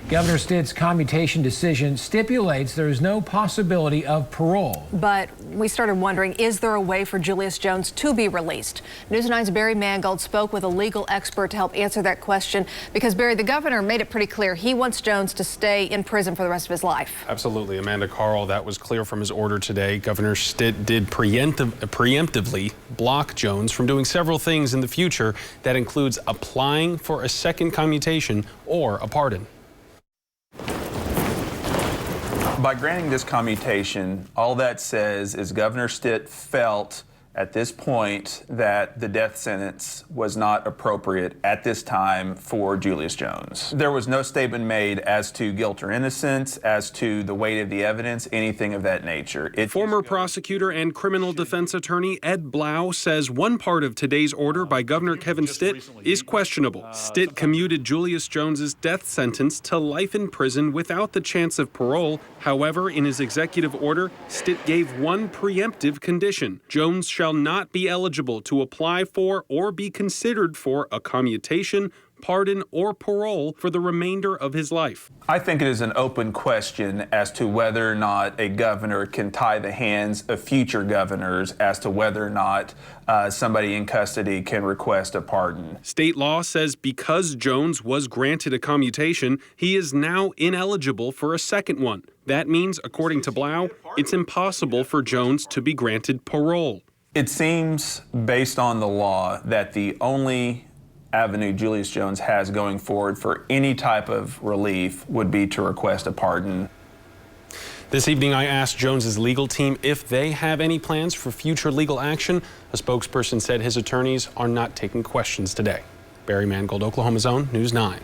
Governor Stitt's commutation decision stipulates there is no possibility of parole. But we started wondering, is there a way for Julius Jones to be released? News 9's Barry Mangold spoke with a legal expert to help answer that question because, Barry, the governor made it pretty clear he wants Jones to stay in prison for the rest of his life. Absolutely, Amanda Carl, that was clear from his order today. Governor Stitt did preemptively block Jones from doing several things in the future. That includes applying for a second commutation or a pardon. By granting this commutation, all that says is Governor Stitt felt at this point that the death sentence was not appropriate at this time for Julius Jones. There was no statement made as to guilt or innocence, as to the weight of the evidence, anything of that nature. Former prosecutor and criminal defense attorney Ed Blau says one part of today's order by Governor Kevin Stitt is questionable. Stitt commuted Julius Jones's death sentence to life in prison without the chance of parole. However, in his executive order, Stitt gave one preemptive condition. Jones shall not be eligible to apply for or be considered for a commutation, pardon, or parole for the remainder of his life. I think it is an open question as to whether or not a governor can tie the hands of future governors as to whether or not somebody in custody can request a pardon. State law says because Jones was granted a commutation, he is now ineligible for a second one. That means, according to Blau, it's impossible for Jones to be granted parole. It seems, based on the law, that the only avenue Julius Jones has going forward for any type of relief would be to request a pardon. This evening, I asked Jones's legal team if they have any plans for future legal action. A spokesperson said his attorneys are not taking questions today. Barry Mangold, Oklahoma's Own, News 9.